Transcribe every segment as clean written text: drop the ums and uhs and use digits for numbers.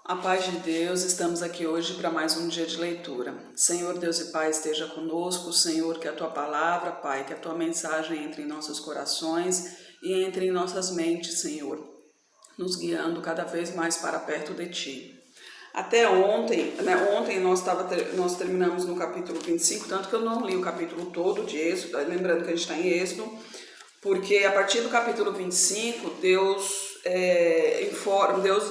A paz de Deus, estamos aqui hoje para mais um dia de leitura. Senhor Deus e Pai, esteja conosco. Senhor, que a Tua palavra, Pai, que a Tua mensagem entre em nossos corações e entre em nossas mentes, Senhor, nos guiando cada vez mais para perto de Ti. Até ontem, ontem nós terminamos no capítulo 25, tanto que eu não li o capítulo todo de Êxodo, lembrando que a gente está em Êxodo, porque a partir do capítulo 25, Deus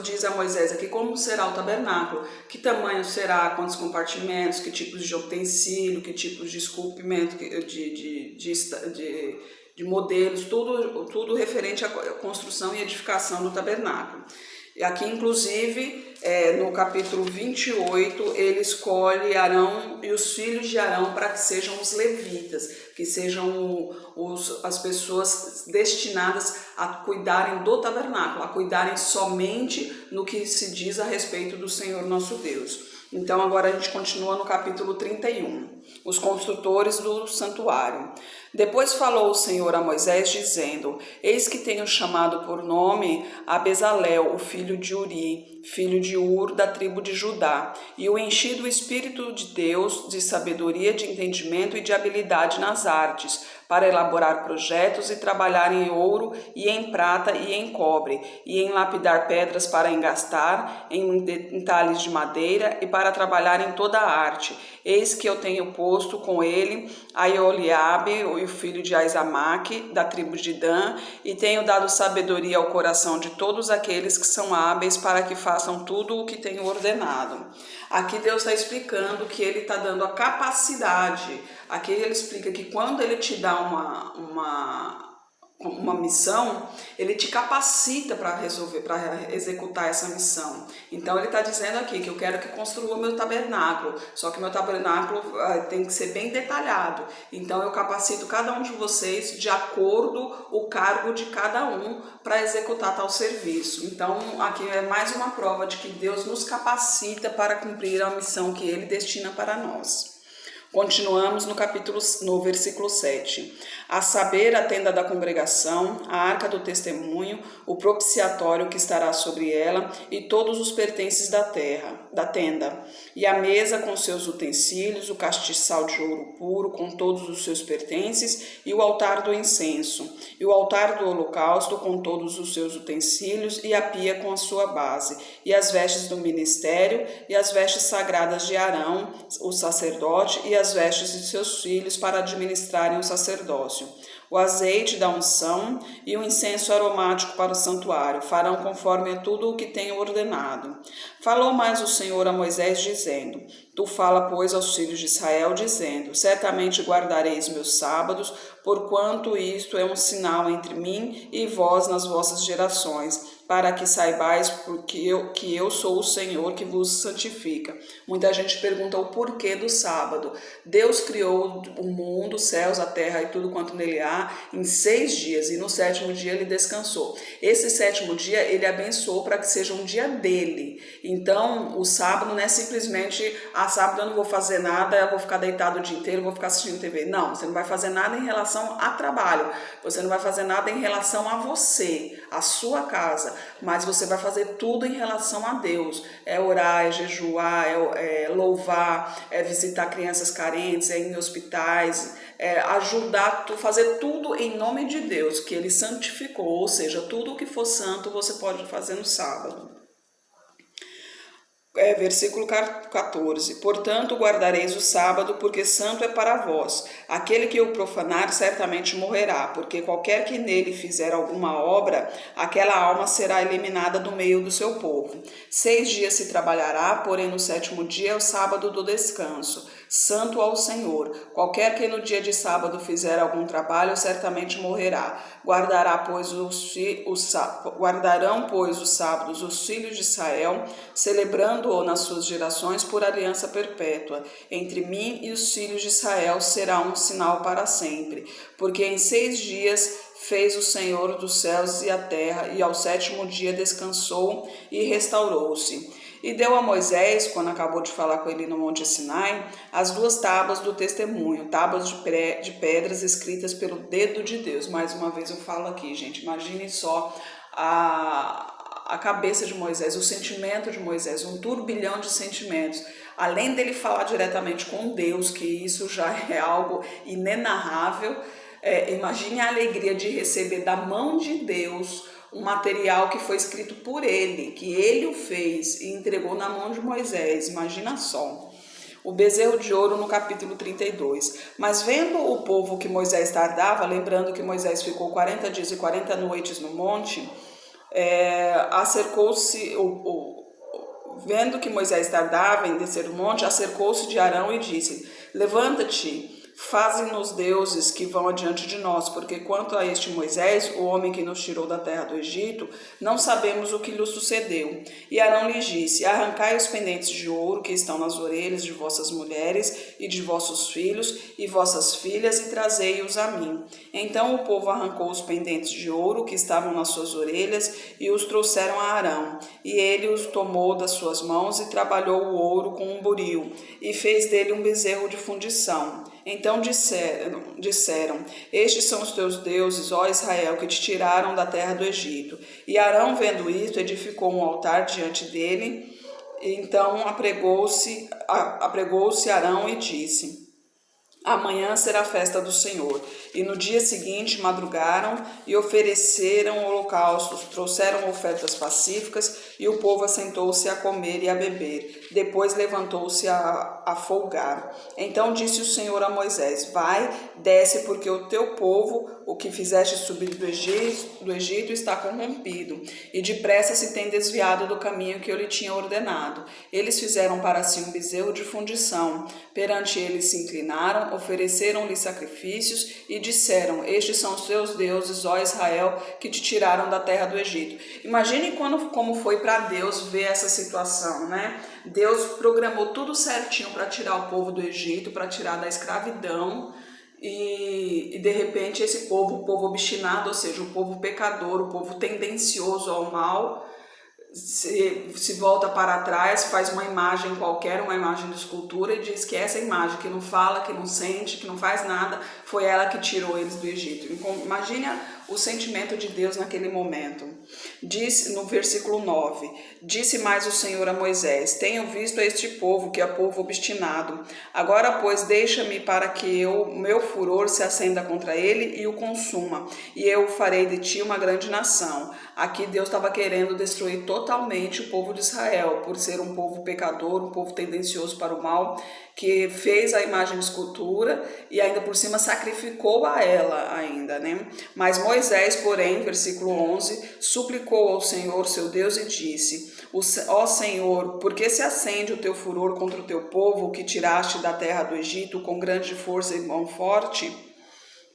diz a Moisés aqui como será o tabernáculo, que tamanho será, quantos compartimentos, que tipos de utensílio, que tipos de esculpimento, de modelos, tudo referente à construção e edificação do tabernáculo. E aqui, inclusive, no capítulo 28, ele escolhe Arão e os filhos de Arão para que sejam os levitas, que sejam as pessoas destinadas a cuidarem do tabernáculo, a cuidarem somente no que se diz a respeito do Senhor nosso Deus. Então agora a gente continua no capítulo 31, os construtores do santuário. Depois falou o Senhor a Moisés, dizendo: Eis que tenho chamado por nome a Bezalel, o filho de Uri, filho de Ur, da tribo de Judá, e o enchi do Espírito de Deus, de sabedoria, de entendimento e de habilidade nas artes, para elaborar projetos e trabalhar em ouro e em prata e em cobre, e em lapidar pedras para engastar, em entalhes de madeira e para trabalhar em toda a arte. Eis que eu tenho posto com ele a Ioliabe, o filho de Aizamaque, da tribo de Dan, e tenho dado sabedoria ao coração de todos aqueles que são hábeis para que façam tudo o que tenho ordenado. Aqui Deus está explicando que ele está dando a capacidade. Aqui ele explica que quando ele te dá uma missão, ele te capacita para resolver, para executar essa missão. Então ele está dizendo aqui que eu quero que construa meu tabernáculo, só que meu tabernáculo tem que ser bem detalhado. Então eu capacito cada um de vocês de acordo com o cargo de cada um para executar tal serviço. Então aqui é mais uma prova de que Deus nos capacita para cumprir a missão que ele destina para nós. Continuamos no versículo 7. A saber, a tenda da congregação, a arca do testemunho, o propiciatório que estará sobre ela e todos os pertences da tenda, e a mesa com seus utensílios, o castiçal de ouro puro com todos os seus pertences e o altar do incenso, e o altar do holocausto com todos os seus utensílios e a pia com a sua base, e as vestes do ministério e as vestes sagradas de Arão, o sacerdote, e as vestes de seus filhos para administrarem o sacerdócio, o azeite da unção e o incenso aromático para o santuário, farão conforme a tudo o que tenho ordenado. Falou mais o Senhor a Moisés, dizendo: Tu fala, pois, aos filhos de Israel, dizendo: Certamente guardareis meus sábados, porquanto isto é um sinal entre mim e vós nas vossas gerações, para que saibais que eu sou o Senhor que vos santifica. Muita gente pergunta o porquê do sábado. Deus criou o mundo, os céus, a terra e tudo quanto nele há em 6 dias, e no 7º dia ele descansou. Esse 7º dia ele abençoou para que seja um dia dele. Então o sábado não é simplesmente, sábado eu não vou fazer nada, eu vou ficar deitado o dia inteiro, vou ficar assistindo TV. Não, você não vai fazer nada em relação a trabalho, você não vai fazer nada em relação a você, a sua casa, mas você vai fazer tudo em relação a Deus. É orar, é jejuar, é louvar, é visitar crianças carentes, é ir em hospitais, é ajudar, fazer tudo em nome de Deus, que ele santificou, ou seja, tudo o que for santo você pode fazer no sábado. Versículo 14. Portanto, guardareis o sábado, porque santo é para vós. Aquele que o profanar certamente morrerá, porque qualquer que nele fizer alguma obra, aquela alma será eliminada do meio do seu povo. 6 dias se trabalhará, porém no 7º dia é o sábado do descanso, santo ao Senhor. Qualquer que no dia de sábado fizer algum trabalho, certamente morrerá. Guardarão, pois, os sábados os filhos de Israel, celebrando-o nas suas gerações por aliança perpétua. Entre mim e os filhos de Israel será um sinal para sempre. Porque em 6 dias fez o Senhor dos céus e a terra, e ao 7º dia descansou e restaurou-se. E deu a Moisés, quando acabou de falar com ele no Monte Sinai, as 2 tábuas do testemunho, tábuas de pedras escritas pelo dedo de Deus. Mais uma vez eu falo aqui, gente, imagine só a a cabeça de Moisés, o sentimento de Moisés, um turbilhão de sentimentos. Além dele falar diretamente com Deus, que isso já é algo inenarrável, imagine a alegria de receber da mão de Deus um material que foi escrito por ele, que ele o fez e entregou na mão de Moisés. Imagina só. O bezerro de ouro no capítulo 32. Mas vendo o povo que Moisés tardava, lembrando que Moisés ficou 40 dias e 40 noites no monte, vendo que Moisés tardava em descer o monte, acercou-se de Arão e disse: levanta-te, faze-nos deuses que vão adiante de nós, porque quanto a este Moisés, o homem que nos tirou da terra do Egito, não sabemos o que lhe sucedeu. E Arão lhes disse: arrancai os pendentes de ouro que estão nas orelhas de vossas mulheres e de vossos filhos e vossas filhas e trazei-os a mim. Então o povo arrancou os pendentes de ouro que estavam nas suas orelhas e os trouxeram a Arão. E ele os tomou das suas mãos e trabalhou o ouro com um buril e fez dele um bezerro de fundição. Então disseram: estes são os teus deuses, ó Israel, que te tiraram da terra do Egito. E Arão, vendo isto, edificou um altar diante dele. Então apregou-se Arão e disse: amanhã será a festa do Senhor. E no dia seguinte madrugaram e ofereceram holocaustos, trouxeram ofertas pacíficas, e o povo assentou-se a comer e a beber. Depois levantou-se a folgar. Então disse o Senhor a Moisés: vai, desce, porque o teu povo, o que fizeste subir do Egito, está corrompido, e depressa se tem desviado do caminho que eu lhe tinha ordenado. Eles fizeram para si um bezerro de fundição. Perante eles se inclinaram, ofereceram-lhe sacrifícios e disseram: estes são os teus deuses, ó Israel, que te tiraram da terra do Egito. Imagine como foi para Deus ver essa situação, né? Deus programou tudo certinho para tirar o povo do Egito, para tirar da escravidão, e de repente esse povo, o povo obstinado, ou seja, o povo pecador, o povo tendencioso ao mal, se volta para trás, faz uma imagem qualquer, uma imagem de escultura, e diz que essa imagem que não fala, que não sente, que não faz nada, foi ela que tirou eles do Egito. Imagine o sentimento de Deus naquele momento. Disse no versículo 9: disse mais o Senhor a Moisés: tenho visto a este povo, que é povo obstinado. Agora, pois, deixa-me para que meu furor se acenda contra ele e o consuma, e eu farei de ti uma grande nação. Aqui Deus estava querendo destruir totalmente o povo de Israel, por ser um povo pecador, um povo tendencioso para o mal, que fez a imagem de escultura e ainda por cima sacrificou a ela ainda, né? Mas Moisés, porém, versículo 11, suplicou ao Senhor seu Deus e disse: ó Senhor, por que se acende o teu furor contra o teu povo, que tiraste da terra do Egito com grande força e mão forte?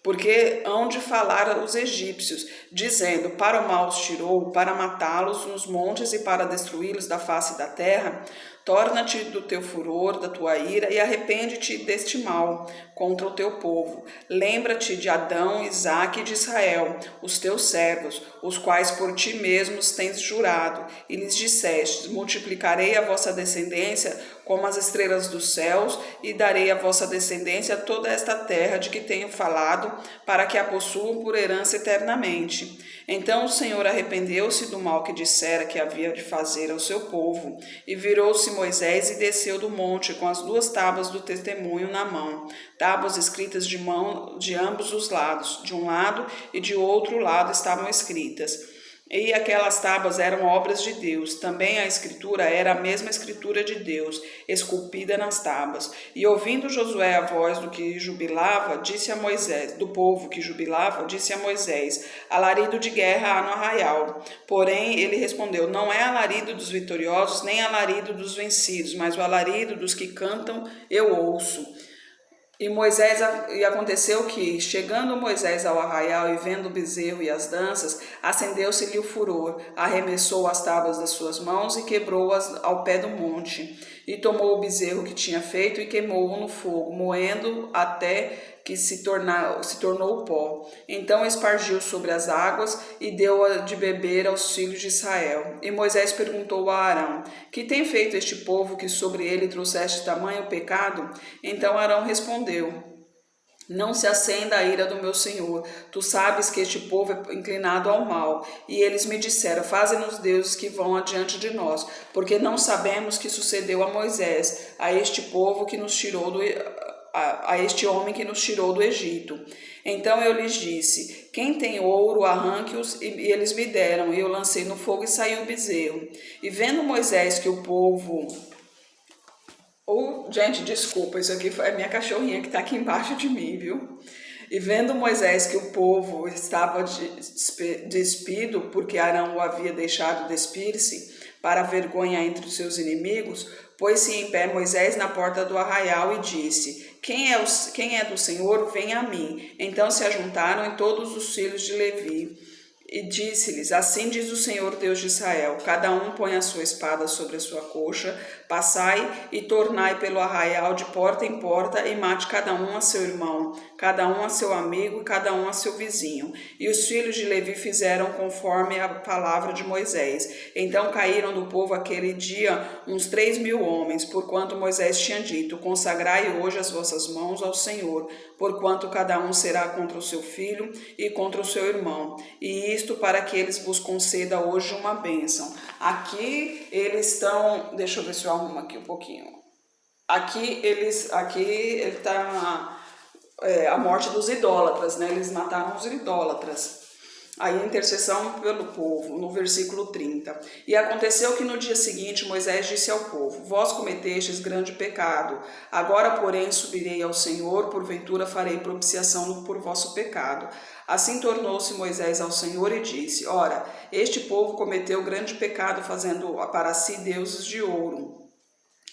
Porque hão de falar os egípcios, dizendo: para o mal os tirou, para matá-los nos montes e para destruí-los da face da terra. Torna-te do teu furor, da tua ira, e arrepende-te deste mal contra o teu povo. Lembra-te de Adão, Isaque e de Israel, os teus servos, os quais por ti mesmos tens jurado, e lhes disseste: multiplicarei a vossa descendência como as estrelas dos céus, e darei à vossa descendência toda esta terra de que tenho falado, para que a possuam por herança eternamente. Então o Senhor arrependeu-se do mal que dissera que havia de fazer ao seu povo, e virou-se Moisés e desceu do monte com as 2 tábuas do testemunho na mão, tábuas escritas de mão de ambos os lados, de um lado e de outro lado estavam escritas. E aquelas tábuas eram obras de Deus. Também a escritura era a mesma escritura de Deus, esculpida nas tábuas. E ouvindo Josué a voz do que jubilava, disse a Moisés, do povo que jubilava, disse a Moisés: alarido de guerra há no arraial. Porém ele respondeu: não é alarido dos vitoriosos, nem alarido dos vencidos, mas o alarido dos que cantam eu ouço. E aconteceu que, chegando Moisés ao arraial e vendo o bezerro e as danças, acendeu-se-lhe o furor, arremessou as tábuas das suas mãos e quebrou-as ao pé do monte. E tomou o bezerro que tinha feito e queimou-o no fogo, moendo até que se tornou pó. Então espargiu sobre as águas e deu de beber aos filhos de Israel. E Moisés perguntou a Arão: que tem feito este povo, que sobre ele trouxeste tamanho pecado? Então Arão respondeu: Não se acenda a ira do meu senhor. Tu sabes que este povo é inclinado ao mal. E eles me disseram: faze-nos deuses que vão adiante de nós, porque não sabemos que sucedeu a Moisés, a este povo que nos tirou a este homem que nos tirou do Egito. Então eu lhes disse: quem tem ouro, arranque-os, e eles me deram. E eu lancei no fogo e saiu o bezerro. E vendo Moisés que o povo... gente, desculpa, isso aqui é minha cachorrinha que está aqui embaixo de mim, viu? E vendo Moisés que o povo estava despido, porque Arão o havia deixado despir-se, para a vergonha entre os seus inimigos, pôs-se em pé Moisés na porta do arraial e disse: quem é do Senhor, venha a mim. Então se ajuntaram todos os filhos de Levi. E disse-lhes: assim diz o Senhor Deus de Israel, cada um põe a sua espada sobre a sua coxa, passai e tornai pelo arraial de porta em porta, e mate cada um a seu irmão, cada um a seu amigo, cada um a seu vizinho. E os filhos de Levi fizeram conforme a palavra de Moisés. Então caíram do povo aquele dia uns 3.000 homens, porquanto Moisés tinha dito: consagrai hoje as vossas mãos ao Senhor, porquanto cada um será contra o seu filho e contra o seu irmão. E isto para que eles vos conceda hoje uma bênção. Aqui eles estão... Deixa eu ver se eu arrumo aqui um pouquinho. Aqui ele está... a morte dos idólatras, né? Eles mataram os idólatras. Aí a intercessão pelo povo, no versículo 30. E aconteceu que no dia seguinte Moisés disse ao povo: vós cometestes grande pecado. Agora, porém, subirei ao Senhor, porventura farei propiciação por vosso pecado. Assim tornou-se Moisés ao Senhor e disse: ora, este povo cometeu grande pecado, fazendo para si deuses de ouro.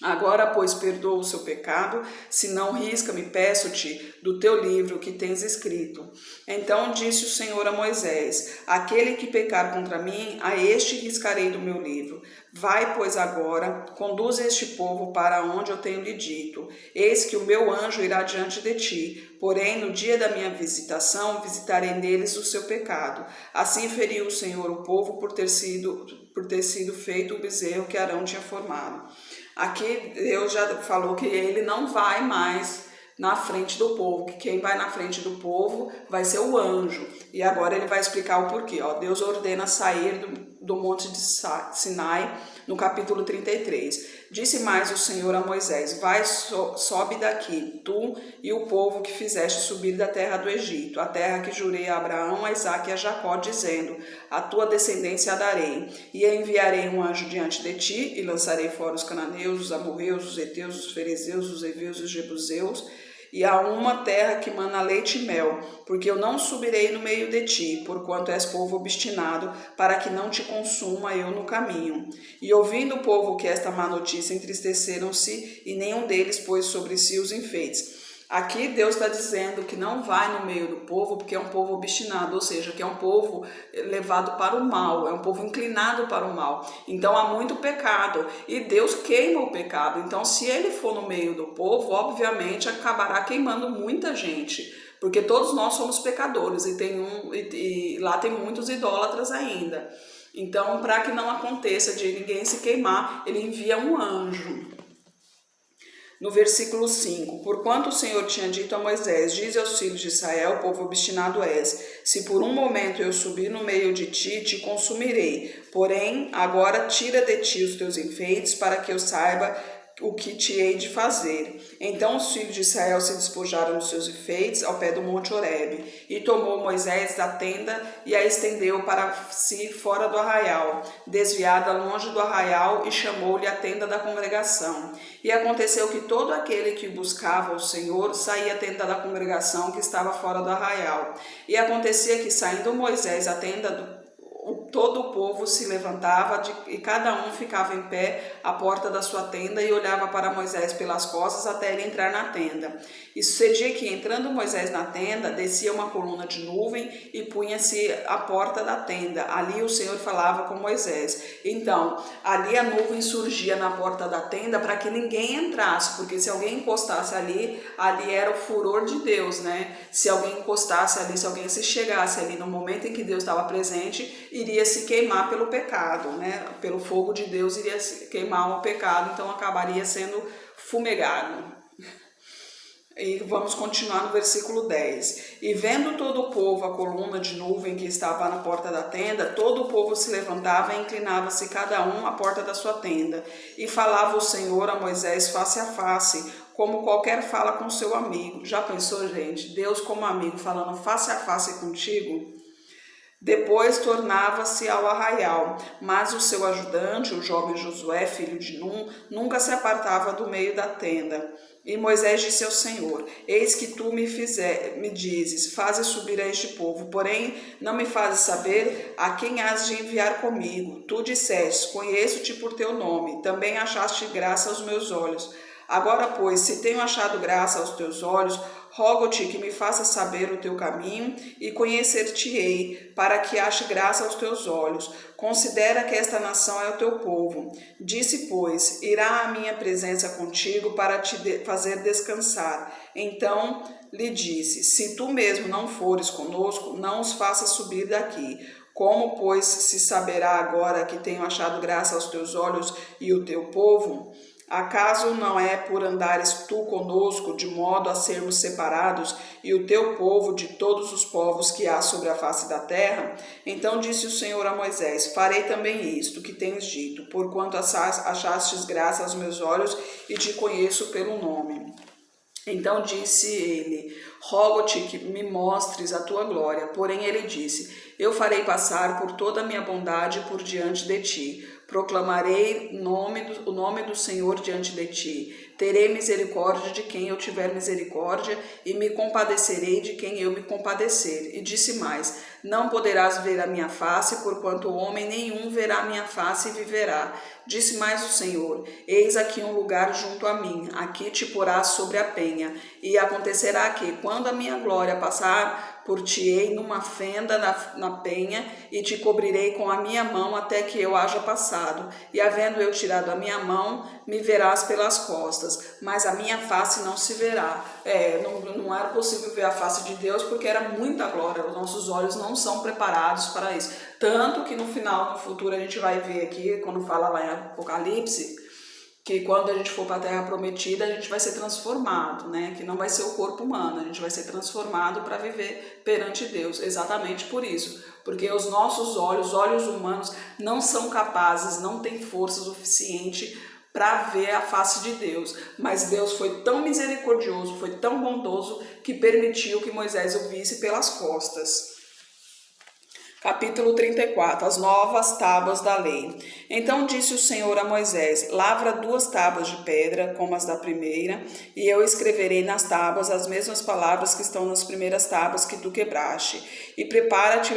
Agora, pois, perdoa o seu pecado, se não risca-me, peço-te, do teu livro que tens escrito. Então disse o Senhor a Moisés: aquele que pecar contra mim, a este riscarei do meu livro. Vai, pois, agora, conduz este povo para onde eu tenho lhe dito. Eis que o meu anjo irá diante de ti, porém, no dia da minha visitação, visitarei neles o seu pecado. Assim feriu o Senhor o povo por ter sido feito o bezerro que Arão tinha formado. Aqui Deus já falou que ele não vai mais na frente do povo, que quem vai na frente do povo vai ser o anjo. E agora ele vai explicar o porquê. Deus ordena sair do monte de Sinai, no capítulo 33. Disse mais o Senhor a Moisés: vai, sobe daqui, tu e o povo que fizeste subir da terra do Egito, a terra que jurei a Abraão, a Isaque e a Jacó, dizendo: a tua descendência a darei. E enviarei um anjo diante de ti, e lançarei fora os cananeus, os amorreus, os heteus, os ferezeus, os heveus e os jebuseus, e a uma terra que mana leite e mel, porque eu não subirei no meio de ti, porquanto és povo obstinado, para que não te consuma eu no caminho. E ouvindo o povo que esta má notícia, entristeceram-se, e nenhum deles pôs sobre si os enfeites. Aqui Deus está dizendo que não vai no meio do povo porque é um povo obstinado, ou seja, que é um povo levado para o mal, é um povo inclinado para o mal. Então há muito pecado e Deus queima o pecado. Então se ele for no meio do povo, obviamente acabará queimando muita gente, porque todos nós somos pecadores e lá tem muitos idólatras ainda. Então, para que não aconteça de ninguém se queimar, ele envia um anjo. No versículo 5, porquanto o Senhor tinha dito a Moisés: dize aos filhos de Israel, povo obstinado és, se por um momento eu subir no meio de ti, te consumirei. Porém, agora tira de ti os teus enfeites, para que eu saiba o que te hei de fazer. Então os filhos de Israel se despojaram dos seus enfeites ao pé do monte Horebe, e tomou Moisés da tenda e a estendeu para si fora do arraial, desviada longe do arraial, e chamou-lhe a tenda da congregação. E aconteceu que todo aquele que buscava o Senhor saía à tenda da congregação que estava fora do arraial. E acontecia que, saindo Moisés à tenda todo o povo se levantava e cada um ficava em pé à porta da sua tenda e olhava para Moisés pelas costas até ele entrar na tenda. E sucedia que, entrando Moisés na tenda, descia uma coluna de nuvem e punha-se à porta da tenda. Ali o Senhor falava com Moisés. Então, ali a nuvem surgia na porta da tenda para que ninguém entrasse, porque se alguém encostasse ali era o furor de Deus, né? Se alguém encostasse ali, se alguém se chegasse ali no momento em que Deus estava presente, iria se queimar pelo pecado, né? Pelo fogo de Deus iria se queimar o pecado, então acabaria sendo fumegado. E vamos continuar no versículo 10. E vendo todo o povo a coluna de nuvem que estava na porta da tenda, todo o povo se levantava e inclinava-se cada um à porta da sua tenda. E falava o Senhor a Moisés face a face, como qualquer fala com seu amigo. Já pensou, gente? Deus como amigo falando face a face contigo? Depois tornava-se ao arraial, mas o seu ajudante, o jovem Josué, filho de Num, nunca se apartava do meio da tenda. E Moisés disse ao Senhor: Eis que tu me dizes, faze subir a este povo, porém não me fazes saber a quem has de enviar comigo. Tu disseste: Conheço-te por teu nome, também achaste graça aos meus olhos. Agora, pois, se tenho achado graça aos teus olhos, rogo-te que me faças saber o teu caminho e conhecer-te-ei, para que ache graça aos teus olhos. Considera que esta nação é o teu povo. Disse, pois, irá a minha presença contigo para te fazer descansar. Então lhe disse: Se tu mesmo não fores conosco, não os faças subir daqui. Como, pois, se saberá agora que tenho achado graça aos teus olhos e o teu povo? Acaso não é por andares tu conosco, de modo a sermos separados, e o teu povo de todos os povos que há sobre a face da terra? Então disse o Senhor a Moisés: Farei também isto que tens dito, porquanto achastes graça aos meus olhos e te conheço pelo nome. Então disse ele: Rogo-te que me mostres a tua glória. Porém ele disse: Eu farei passar por toda a minha bondade por diante de ti. Proclamarei o nome do Senhor diante de ti. Terei misericórdia de quem eu tiver misericórdia, e me compadecerei de quem eu me compadecer. E disse mais: Não poderás ver a minha face, porquanto homem nenhum verá a minha face e viverá. Disse mais o Senhor: Eis aqui um lugar junto a mim, aqui te porás sobre a penha. E acontecerá que, quando a minha glória passar, por-te-ei numa fenda na penha, e te cobrirei com a minha mão até que eu haja passado. E havendo eu tirado a minha mão, me verás pelas costas, mas a minha face não se verá. Não era possível ver a face de Deus porque era muita glória, os nossos olhos não são preparados para isso. Tanto que no final, no futuro, a gente vai ver aqui, quando fala lá em Apocalipse, que quando a gente for para a Terra Prometida, a gente vai ser transformado, né? Que não vai ser o corpo humano, a gente vai ser transformado para viver perante Deus, exatamente por isso. Porque os nossos olhos humanos, não são capazes, não têm força suficiente para ver a face de Deus. Mas Deus foi tão misericordioso, foi tão bondoso, que permitiu que Moisés o visse pelas costas. Capítulo 34. As novas tábuas da lei. Então disse o Senhor a Moisés: Lavra 2 tábuas de pedra, como as da primeira, e eu escreverei nas tábuas as mesmas palavras que estão nas primeiras tábuas que tu quebraste. E prepara-te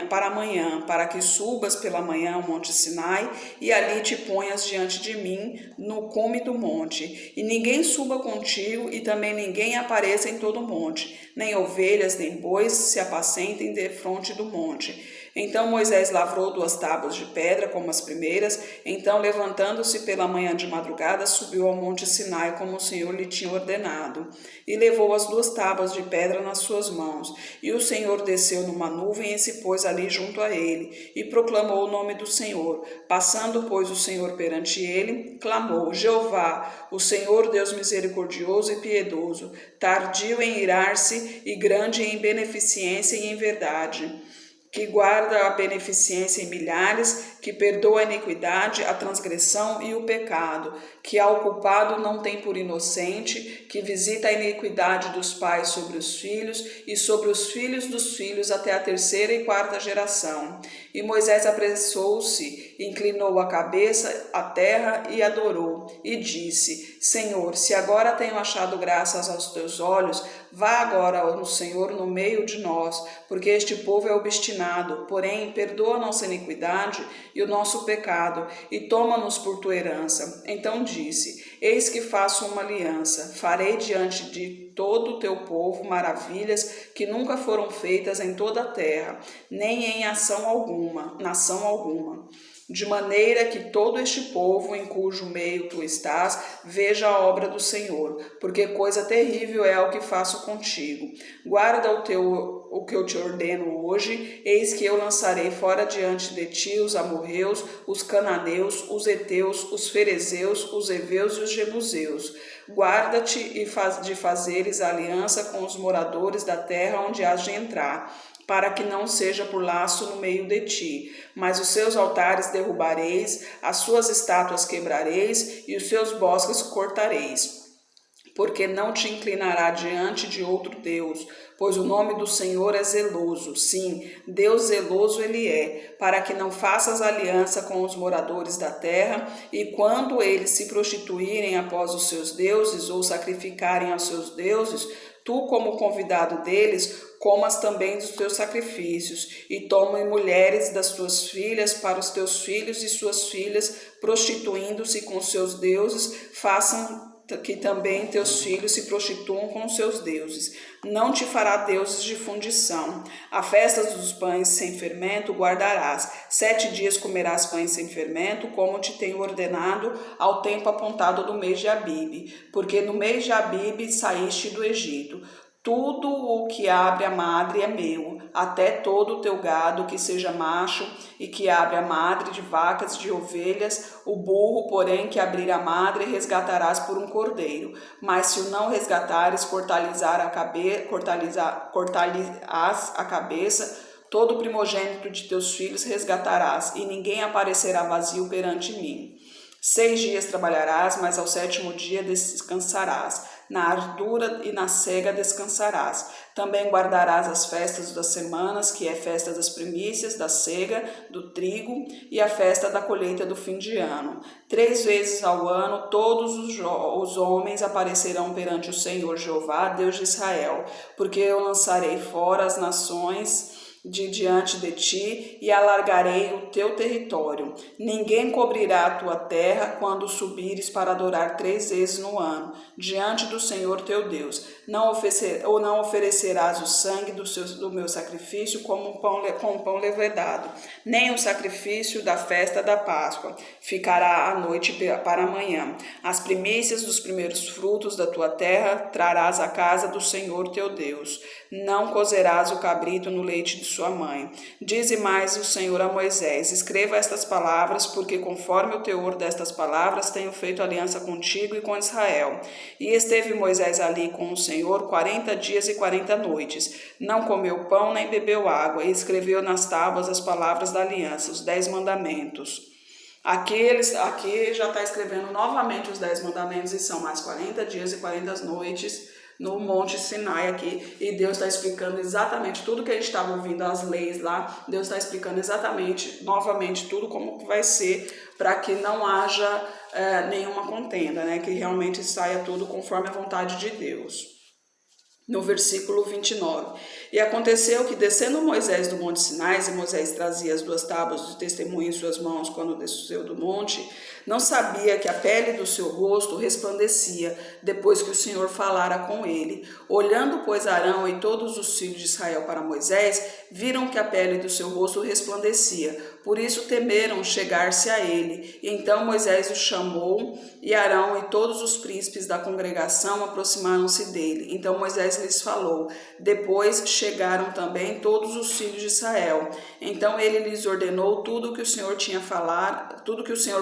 para amanhã, para que subas pela manhã ao monte Sinai, e ali te ponhas diante de mim, no cume do monte. E ninguém suba contigo, e também ninguém apareça em todo o monte, nem ovelhas, nem bois se apacentem defronte do monte. Então Moisés lavrou 2 tábuas de pedra, como as primeiras. Então, levantando-se pela manhã de madrugada, subiu ao monte Sinai, como o Senhor lhe tinha ordenado. E levou as 2 tábuas de pedra nas suas mãos. E o Senhor desceu numa nuvem e se pôs ali junto a ele, e proclamou o nome do Senhor. Passando, pois, o Senhor perante ele, clamou: Jeová, o Senhor Deus misericordioso e piedoso, tardio em irar-se e grande em beneficência e em verdade, que guarda a beneficência em milhares, que perdoa a iniquidade, a transgressão e o pecado, que ao culpado não tem por inocente, que visita a iniquidade dos pais sobre os filhos e sobre os filhos dos filhos até a 3ª e 4ª geração. E Moisés apressou-se, inclinou a cabeça à terra e adorou, e disse: Senhor, se agora tenho achado graças aos teus olhos, vá agora, ó Senhor, no meio de nós, porque este povo é obstinado, porém perdoa a nossa iniquidade e o nosso pecado, e toma-nos por tua herança. Então disse: Eis que faço uma aliança, farei diante de todo o teu povo maravilhas que nunca foram feitas em toda a terra, nem em nação alguma. de maneira que todo este povo em cujo meio tu estás veja a obra do Senhor, porque coisa terrível é o que faço contigo. Guarda o que eu te ordeno hoje, eis que eu lançarei fora diante de ti os amorreus, os cananeus, os heteus, os ferezeus, os heveus e os jebuseus. Guarda-te de fazeres aliança com os moradores da terra onde has de entrar, para que não seja por laço no meio de ti. Mas os seus altares derrubareis, as suas estátuas quebrareis e os seus bosques cortareis. Porque não te inclinará diante de outro Deus, pois o nome do Senhor é zeloso, sim, Deus zeloso ele é, para que não faças aliança com os moradores da terra, e quando eles se prostituírem após os seus deuses ou sacrificarem aos seus deuses, tu, como convidado deles, comas também dos teus sacrifícios, e tomem mulheres das tuas filhas para os teus filhos e suas filhas, prostituindo-se com seus deuses, façam que também teus filhos se prostituam com seus deuses. Não te fará deuses de fundição. A festa dos pães sem fermento guardarás. 7 dias comerás pães sem fermento, como te tenho ordenado, ao tempo apontado do mês de Abibe, porque no mês de Abibe saíste do Egito. Tudo o que abre a madre é meu, até todo o teu gado que seja macho e que abre a madre de vacas e de ovelhas, o burro, porém, que abrir a madre, resgatarás por um cordeiro. Mas se o não resgatares, cortar-lhes a cabeça, todo o primogênito de teus filhos resgatarás, e ninguém aparecerá vazio perante mim. 6 dias trabalharás, mas ao 7º dia descansarás. Na ardura e na cega descansarás. Também guardarás as festas das semanas, que é a festa das primícias, da cega, do trigo, e a festa da colheita do fim de ano. 3 vezes ao ano todos os homens aparecerão perante o Senhor Jeová, Deus de Israel, porque eu lançarei fora as nações de diante de ti e alargarei o teu território. Ninguém cobrirá a tua terra quando subires para adorar 3 vezes no ano, diante do Senhor teu Deus. Não oferecerás o sangue do meu sacrifício com pão levedado, nem o sacrifício da festa da Páscoa. Ficará à noite para amanhã. As primícias dos primeiros frutos da tua terra trarás à casa do Senhor teu Deus. Não cozerás o cabrito no leite de sua mãe. Dize mais o Senhor a Moisés: escreva estas palavras, porque conforme o teor destas palavras tenho feito aliança contigo e com Israel. E esteve Moisés ali com o Senhor 40 dias e 40 noites. Não comeu pão nem bebeu água, e escreveu nas tábuas as palavras da aliança, os 10 mandamentos. Aqui já está escrevendo novamente os 10 mandamentos, e são mais 40 dias e 40 noites no Monte Sinai aqui, e Deus está explicando exatamente tudo que a gente estava ouvindo, as leis lá. Deus está explicando exatamente, novamente, tudo como vai ser, para que não haja nenhuma contenda, né? Que realmente saia tudo conforme a vontade de Deus. No versículo 29. E aconteceu que, descendo Moisés do monte Sinai, e Moisés trazia as 2 tábuas de testemunho em suas mãos quando desceu do monte, não sabia que a pele do seu rosto resplandecia, depois que o Senhor falara com ele. Olhando, pois, Arão e todos os filhos de Israel para Moisés, viram que a pele do seu rosto resplandecia. Por isso temeram chegar-se a ele. E então Moisés o chamou, e Arão e todos os príncipes da congregação aproximaram-se dele. Então Moisés lhes falou. Depois chegaram também todos os filhos de Israel. Então ele lhes ordenou tudo que o Senhor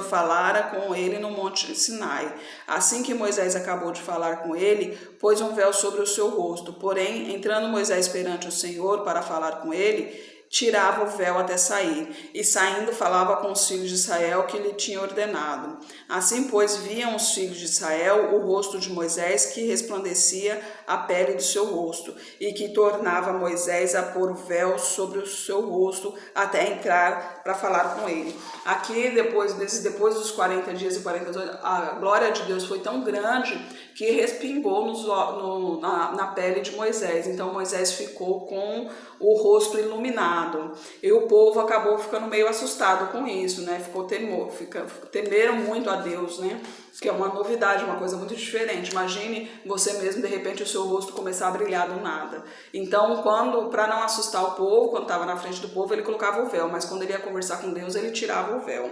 falara com ele no monte Sinai. Assim que Moisés acabou de falar com ele, pôs um véu sobre o seu rosto. Porém, entrando Moisés perante o Senhor para falar com ele, tirava o véu até sair, e saindo falava com os filhos de Israel que lhe tinha ordenado. Assim, pois, viam os filhos de Israel o rosto de Moisés, que resplandecia a pele do seu rosto, e que tornava Moisés a pôr o véu sobre o seu rosto até entrar para falar com ele. Aqui, depois dos 40 dias e 40 noites, a glória de Deus foi tão grande que respingou na pele de Moisés. Então Moisés ficou com o rosto iluminado. iluminado. E o povo acabou ficando meio assustado com isso, né? Temeram muito a Deus, né? Que é uma novidade, uma coisa muito diferente. Imagine você mesmo, de repente, o seu rosto começar a brilhar do nada. Então, para não assustar o povo, quando estava na frente do povo, ele colocava o véu, mas quando ele ia conversar com Deus, ele tirava o véu.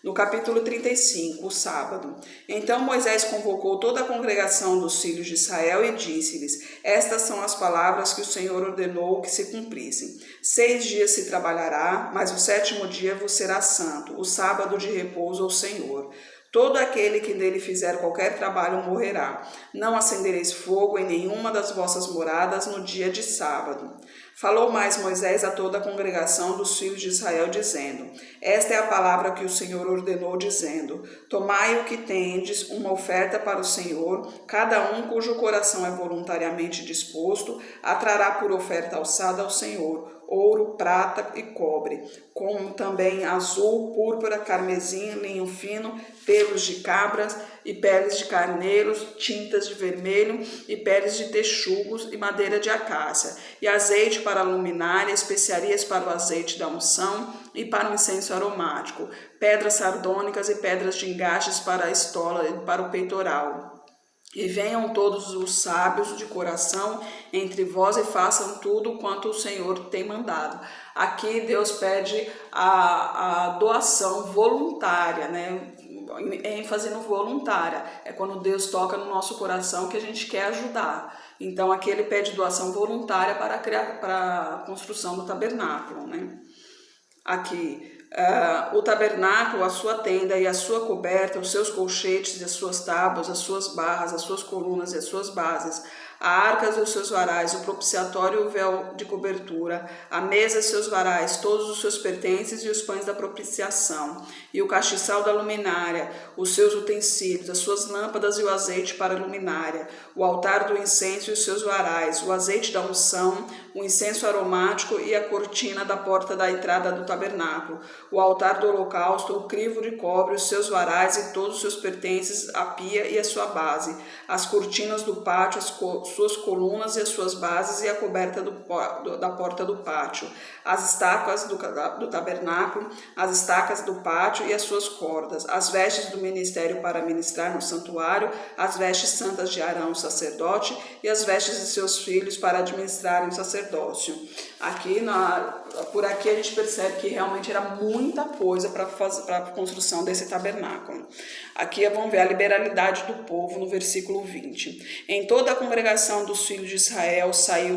No capítulo 35, o sábado. Então Moisés convocou toda a congregação dos filhos de Israel e disse-lhes: estas são as palavras que o Senhor ordenou que se cumprissem. 6 dias se trabalhará, mas o 7º dia vos será santo, o sábado de repouso ao Senhor. Todo aquele que nele fizer qualquer trabalho morrerá. Não acendereis fogo em nenhuma das vossas moradas no dia de sábado. Falou mais Moisés a toda a congregação dos filhos de Israel, dizendo: esta é a palavra que o Senhor ordenou, dizendo: tomai o que tendes, uma oferta para o Senhor, cada um cujo coração é voluntariamente disposto, a trará por oferta alçada ao Senhor, ouro, prata e cobre, como também azul, púrpura, carmesim, linho fino, pelos de cabras e peles de carneiros, tintas de vermelho e peles de texugos e madeira de acácia, e azeite para a luminária, especiarias para o azeite da unção e para o incenso aromático, pedras sardônicas e pedras de engastes para a estola e para o peitoral. E venham todos os sábios de coração entre vós e façam tudo quanto o Senhor tem mandado. Aqui Deus pede a doação voluntária, né? ênfase no voluntária. É quando Deus toca no nosso coração que a gente quer ajudar. Então aqui ele pede doação voluntária para a construção do tabernáculo, né? Aqui. O tabernáculo, a sua tenda e a sua coberta, os seus colchetes e as suas tábuas, as suas barras, as suas colunas e as suas bases, a arca e os seus varais, o propiciatório e o véu de cobertura, a mesa e seus varais, todos os seus pertences e os pães da propiciação, e o castiçal da luminária, os seus utensílios, as suas lâmpadas e o azeite para a luminária, o altar do incenso e os seus varais, o azeite da unção, o incenso aromático e a cortina da porta da entrada do tabernáculo, o altar do holocausto, o crivo de cobre, os seus varais e todos os seus pertences, a pia e a sua base, as cortinas do pátio, as suas colunas e as suas bases e a coberta da porta do pátio, as estacas do tabernáculo, as estacas do pátio e as suas cordas, as vestes do ministério para ministrar no santuário, as vestes santas de Arão, o sacerdote, e as vestes de seus filhos para administrarem o sacerdócio. Por aqui a gente percebe que realmente era muita coisa para a construção desse tabernáculo. Aqui vamos ver a liberalidade do povo no versículo 20. Então toda a congregação dos filhos de Israel saiu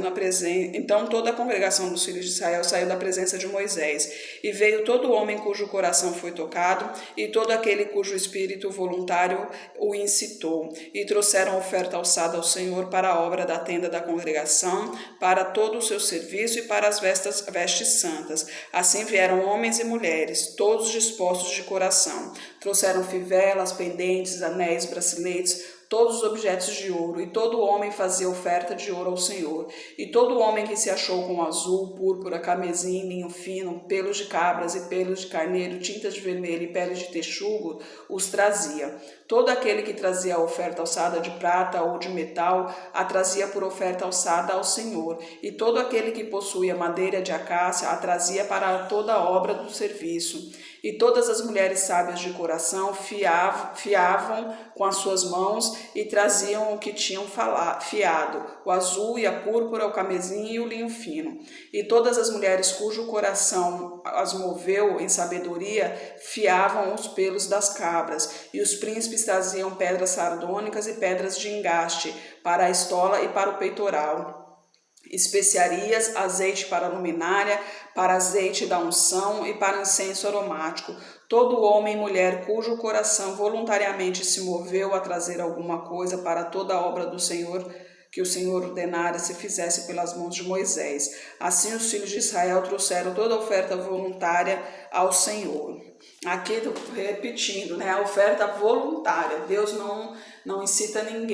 da presença de Moisés, e veio todo homem cujo coração foi tocado, e todo aquele cujo espírito voluntário o incitou, e trouxeram oferta alçada ao Senhor para a obra da tenda da congregação, para todo o seu serviço e para as vestes santas. Assim vieram homens e mulheres, todos dispostos de coração. Trouxeram fivelas, pendentes, anéis, braceletes, todos os objetos de ouro, e todo homem fazia oferta de ouro ao Senhor. E todo homem que se achou com azul, púrpura, carmesim, linho fino, pelos de cabras e pelos de carneiro, tintas de vermelho e peles de texugo, os trazia. Todo aquele que trazia a oferta alçada de prata ou de metal, a trazia por oferta alçada ao Senhor. E todo aquele que possuía madeira de acácia, a trazia para toda a obra do serviço. E todas as mulheres sábias de coração fiavam com as suas mãos e traziam o que tinham fiado, o azul e a púrpura, o carmesim e o linho fino. E todas as mulheres cujo coração as moveu em sabedoria fiavam os pelos das cabras, e os príncipes traziam pedras sardônicas e pedras de engaste para a estola e para o peitoral, especiarias, azeite para a luminária, para azeite da unção e para incenso aromático. Todo homem e mulher cujo coração voluntariamente se moveu a trazer alguma coisa para toda a obra do Senhor, que o Senhor ordenara se fizesse pelas mãos de Moisés. Assim os filhos de Israel trouxeram toda a oferta voluntária ao Senhor. Aqui repetindo, né, a oferta voluntária. Deus não incita ninguém